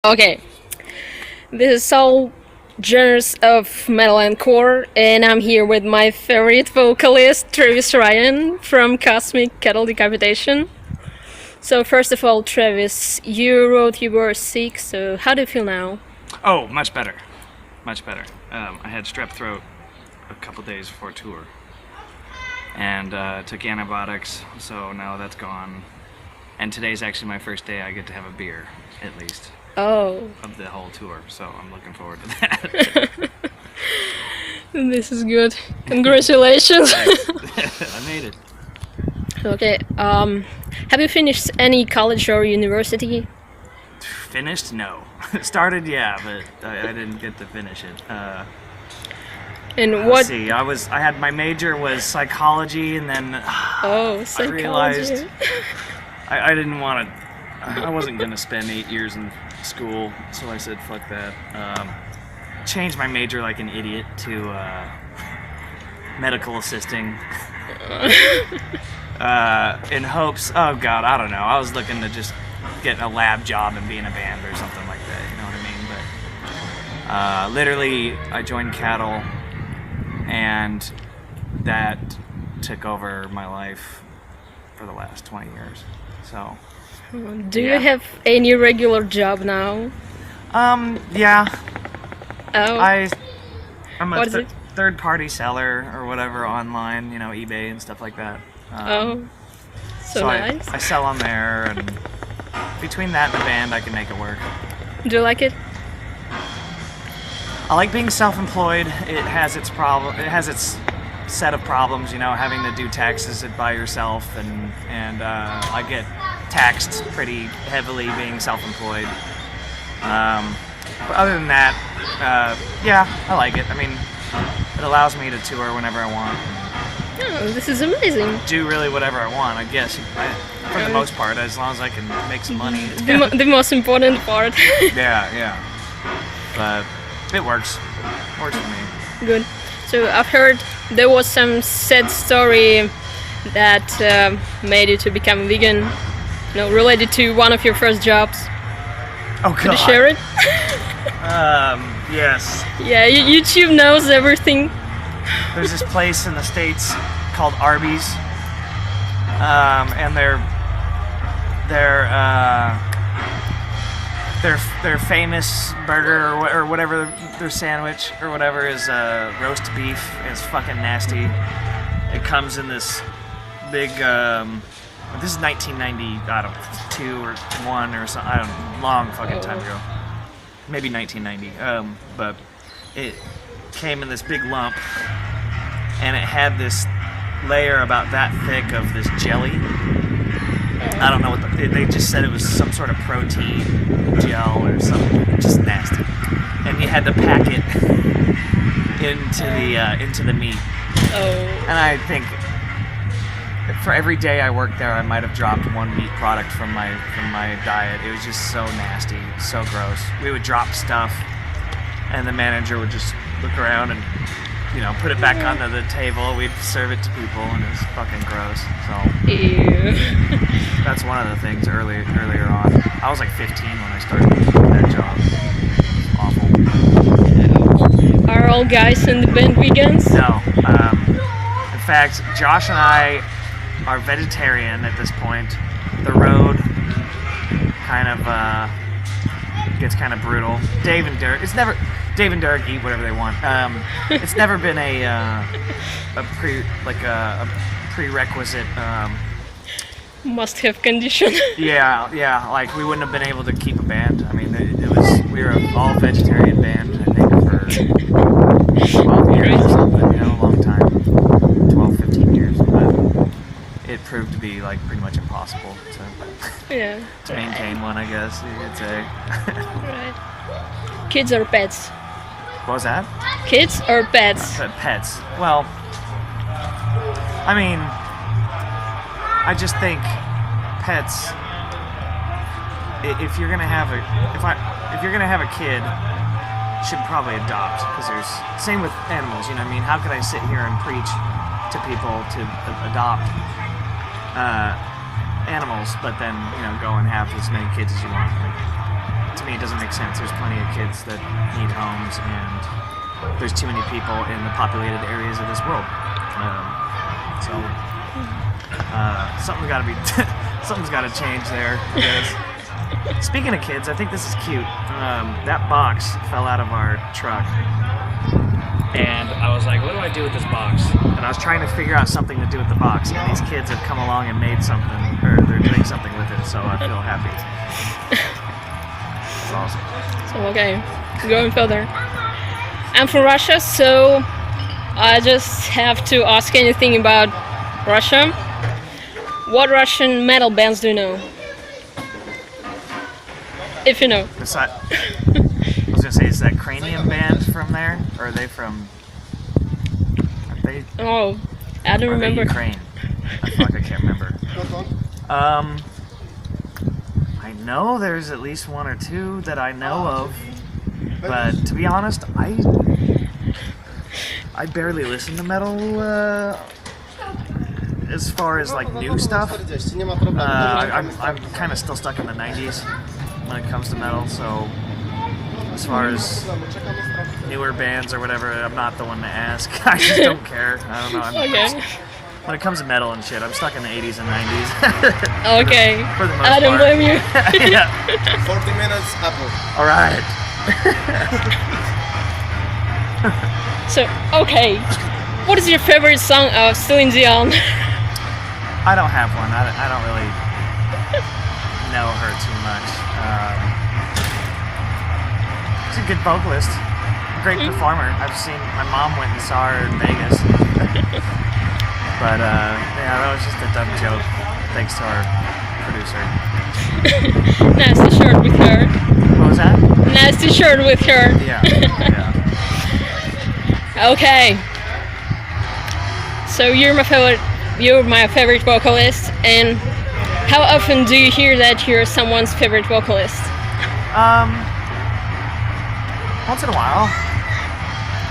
Okay, this is all genres of metal and core, and I'm here with my favorite vocalist, Travis Ryan from Cosmic Cattle Decapitation. So first of all, Travis, you wrote you were sick, so how do you feel now? Oh, much better. Much better. I had strep throat a couple days before tour. And took antibiotics, so now that's gone. And today's actually my first day I get to have a beer, at least. Oh. Of the whole tour, so I'm looking forward to that. This is good. Congratulations. I made it. Okay, have you finished any college or university? Finished? No. Started, yeah, but I didn't get to finish it. And let's see, I had my major was psychology, and then oh, I psychology. realized I didn't want to. I wasn't gonna spend 8 years in school, so I said fuck that. Changed my major like an idiot to medical assisting. In hopes, oh god, I don't know. I was looking to just get a lab job and be in a band or something like that. You know what I mean? But literally, I joined Cattle, and that took over my life for the last 20 years. So. Do you have any regular job now? Yeah. Oh. I'm a third-party seller or whatever online, you know, eBay and stuff like that. So nice. I sell on there, and between that and the band, I can make it work. Do you like it? I like being self-employed. It has its set of problems, you know, having to do taxes by yourself, and I get taxed pretty heavily being self-employed. But other than that, yeah, I like it. I mean, it allows me to tour whenever I want. Oh, this is amazing. Do really whatever I want, I guess. For the most part, as long as I can make some money. The most important part. Yeah. But it works. Works for me. Good. So I've heard there was some sad story that made you to become vegan. No, related to one of your first jobs. Oh god. Could you share it? Yes. Yeah, YouTube knows everything. There's this place in the States called Arby's, and their famous burger or whatever, their sandwich or whatever is roast beef. It's fucking nasty. It comes in this big. This is 1990, I don't know, 2 or 1 or something. I don't know, long fucking time ago. Maybe 1990. But it came in this big lump, and it had this layer about that thick of this jelly. I don't know what they just said it was some sort of protein gel or something, just nasty. And you had to pack it into the meat. Oh. And I think for every day I worked there, I might have dropped one meat product from my diet. It was just so nasty, so gross. We would drop stuff, and the manager would just look around and, you know, put it back onto the table. We'd serve it to people, and it was fucking gross. So Ew. that's one of the things earlier on. I was like 15 when I started that job. It was awful. Are all guys in the band vegans? No. In fact, Josh and I are vegetarian at this point. The road kind of gets kind of brutal. Dave and Derek eat whatever they want. It's never been a prerequisite. Must-have condition. Yeah. Like we wouldn't have been able to keep a band. I mean, we were an all vegetarian band. I think for 12 years or something. You know, a long time. 12, 15 years, but it proved to be like pretty much impossible to maintain one, I guess you could say. Right. Kids or pets? What was that? Kids or pets? Pets. Well, I mean, I just think pets. If you're gonna have a kid, should probably adopt, because there's same with animals. You know what I mean? How could I sit here and preach to people to adopt animals, but then, you know, go and have as many kids as you want? Like, to me, it doesn't make sense. There's plenty of kids that need homes, and there's too many people in the populated areas of this world. Something's got to be, something's got to change there. Speaking of kids, I think this is cute. That box fell out of our truck, and I was like, what do I do with this box? And I was trying to figure out something to do with the box, and these kids have come along and made something, or they're doing something with it, so I feel happy. It's awesome. So, okay, going further. I'm from Russia, so I just have to ask anything about Russia. What Russian metal bands do you know? If you know. I was gonna say, is that Cranium band from there, or are they from? Are they? Oh, I don't remember. Ukraine. I can't remember. I know there's at least one or two that I know of, but to be honest, I barely listen to metal. As far as like new stuff, I'm kind of still stuck in the 90s when it comes to metal. So as far as newer bands or whatever, I'm not the one to ask. I just don't care. I don't know. Okay. When it comes to metal and shit, I'm stuck in the 80s and 90s. Okay. For the most I don't part. blame you. Yeah. 40 minutes, Apple. All right. So, okay. What is your favorite song of Celine Dion? I don't have one. I don't really know her too much. She's a good vocalist, great performer. I've seen, my mom went and saw her in Vegas. But yeah, that was just a dumb joke. Thanks to our producer. Nasty shirt with her. What was that? Nasty shirt with her. Yeah. Okay. So you're my favorite vocalist, and how often do you hear that you're someone's favorite vocalist? Once in a while.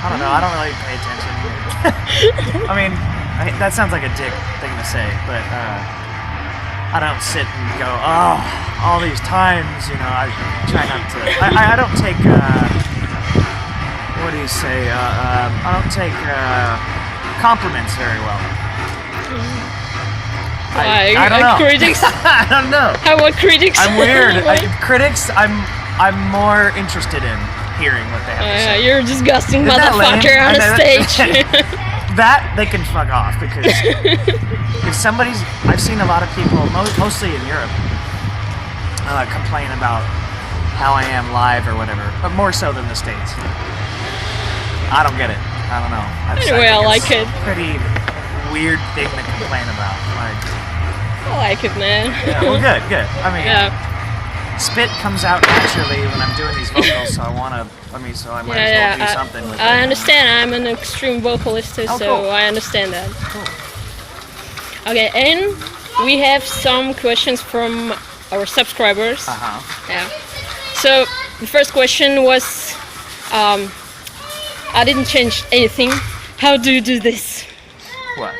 I don't know. I don't really pay attention. I mean, that sounds like a dick thing to say, but I don't sit and go, oh, all these times, you know. I try not to. I don't take. What do you say? I don't take compliments very well. Why? I don't know. Critics? I don't know. How about critics? I'm weird. Critics, I'm more interested in hearing what they have to say. You're a disgusting Isn't that lame? motherfucker on a stage. That they can fuck off, because if somebody's, I've seen a lot of people, mostly in Europe, complain about how I am live or whatever, but more so than the States. I don't get it. I don't know. Anyway, I like it. Pretty weird thing to complain about. Like, I like it, man. yeah, well, good. I mean, Yeah. spit comes out naturally when I'm doing these vocals, so I might as well do something with it. I understand. I'm an extreme vocalist too, Oh, so cool. I understand that. Cool. Okay, and we have some questions from our subscribers. Uh-huh. Yeah. So the first question was, I didn't change anything. How do you do this? What?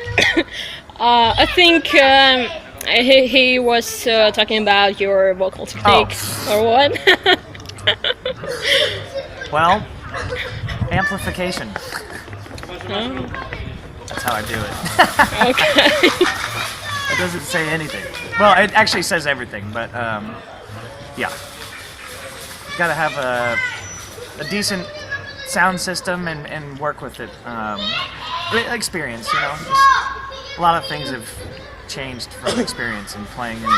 I think he was talking about your vocal technique, or what? Well, amplification. Oh, That's how I do it. okay. It doesn't say anything. Well, it actually says everything, but yeah. You gotta have a decent sound system and work with it. Experience, you know. Just a lot of things have changed from experience and playing in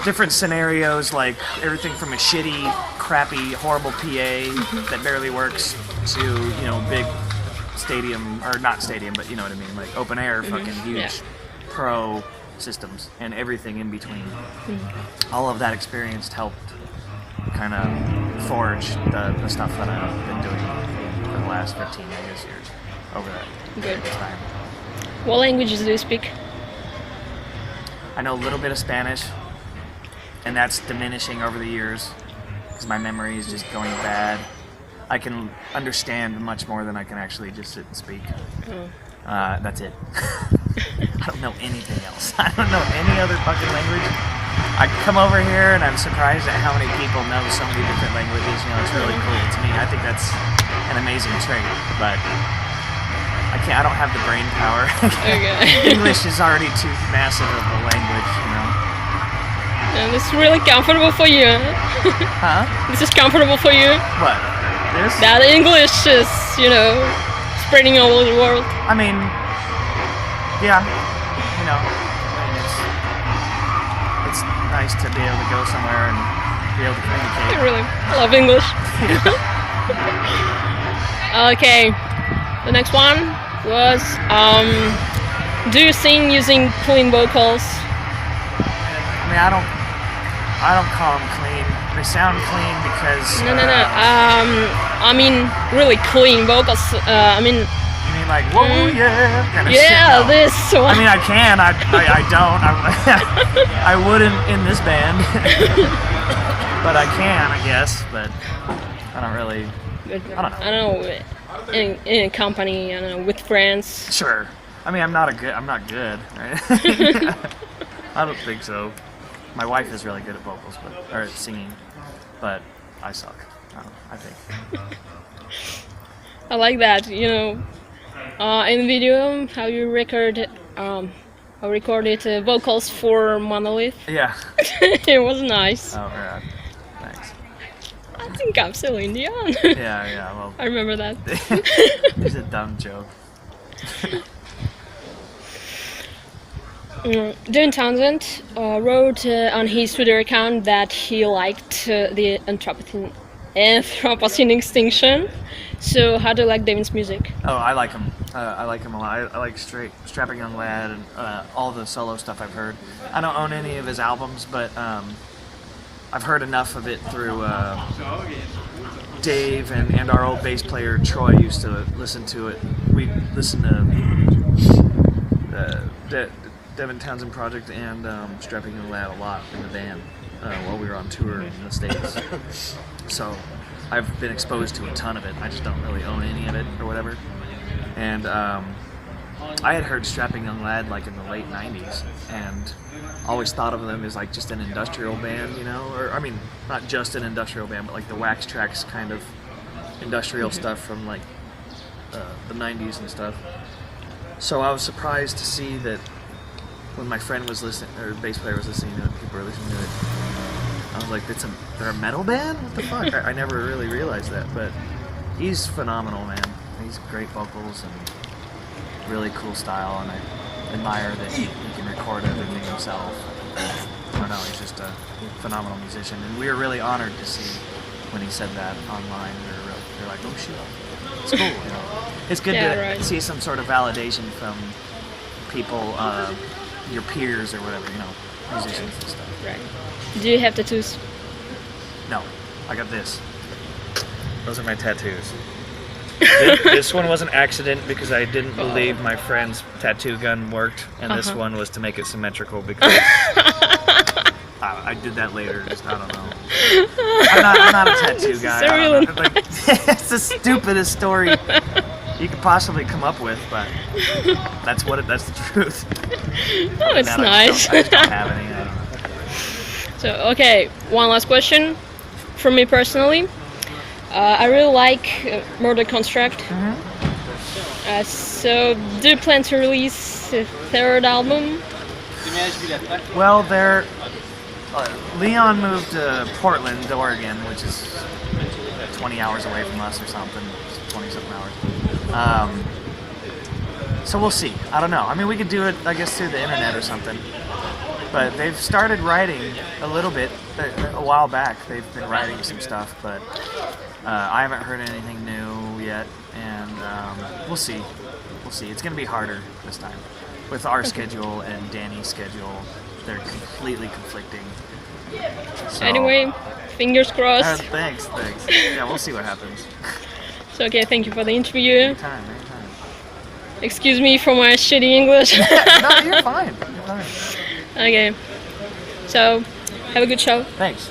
different scenarios, like everything from a shitty, crappy, horrible PA that barely works to, you know, big stadium, or not stadium, but you know what I mean, like open air, fucking huge Yeah. pro systems and everything in between. All of that experience helped kind of forge the stuff that I've been doing for the last 15 years over that Good. time. What languages do you speak? I know a little bit of Spanish, and that's diminishing over the years because my memory is just going bad. I can understand much more than I can actually just sit and speak. That's it. I don't know anything else. I don't know any other fucking language I come over here and I'm surprised at how many people know so many different languages. You know, it's really cool to me. I think that's an amazing trait, but I don't have the brain power. Okay. English is already too massive of a language, you know. And it's really comfortable for you. Huh? This is comfortable for you. What? This? That English is, spreading all over the world. I mean, yeah, you know, I mean, it's nice to be able to go somewhere and be able to communicate. I really love English. Okay, the next one was, do you sing using clean vocals? I mean, I don't call them clean. They sound clean because. No. I mean, really clean vocals. I mean. You mean like whoa yeah kind of shit? Yeah, No. this one. I mean, I can. I don't. I wouldn't in this band, but I can, I guess. But I don't really. I don't know. In a company, I don't know, with friends. Sure. I mean, I'm not good, right? I don't think so. My wife is really good at vocals, or at singing, but I suck. I think. I like that, in the video, how you recorded vocals for Monolith. Yeah. It was nice. Oh, yeah. Thanks. I think I'm still Indian. Yeah. Well, I remember that. it's a dumb joke. Dylan Townsend wrote on his Twitter account that he liked the Anthropocene extinction. So how do you like David's music? Oh, I like him. I like him a lot. I like Strapping Young Lad and all the solo stuff I've heard. I don't own any of his albums, but I've heard enough of it through Dave and our old bass player Troy used to listen to it. We listened to Devin Townsend Project and Strapping Young Lad a lot in the van while we were on tour in the States. So I've been exposed to a ton of it. I just don't really own any of it or whatever. And I had heard Strapping Young Lad like in the late 90s and always thought of them as like just an industrial band, or I mean, not just an industrial band, but like the Wax Trax kind of industrial stuff from like the 90s and stuff. So I was surprised to see that when my friend was listening, or bass player was listening to it, people were listening to it, I was like, they're a metal band? What the fuck? I never really realized that, but he's phenomenal, man. He's great vocals and really cool style, and I admire that he can record everything himself. I don't know, he's just a phenomenal musician, and we were really honored to see when he said that online. We were like, oh shit, it's cool, It's good to see some sort of validation from people, your peers or whatever, musicians and stuff. Right. Do you have tattoos? No, I got this. Those are my tattoos. This one was an accident because I didn't believe my friend's tattoo gun worked, and this one was to make it symmetrical because I did that later. Just I don't know. I'm not a tattoo guy. So really it's the stupidest story you could possibly come up with, but that's the truth. Oh, it's nice. I just don't have any. So, okay, one last question from me personally. I really like Murder Construct. So, do you plan to release a third album? Well, Leon moved to Portland, Oregon, which is 20 hours away from us or something, 20-something hours. So we'll see. I don't know. I mean, we could do it, I guess, through the internet or something. But they've started writing a little bit a while back. They've been writing some stuff, but I haven't heard anything new yet, and we'll see. We'll see. It's going to be harder this time. With our schedule and Danny's schedule, they're completely conflicting. So, anyway, fingers crossed. Thanks. Yeah, we'll see what happens. So, okay, thank you for the interview. Anytime. Excuse me for my shitty English. No, you're fine. Okay, so have a good show. Thanks.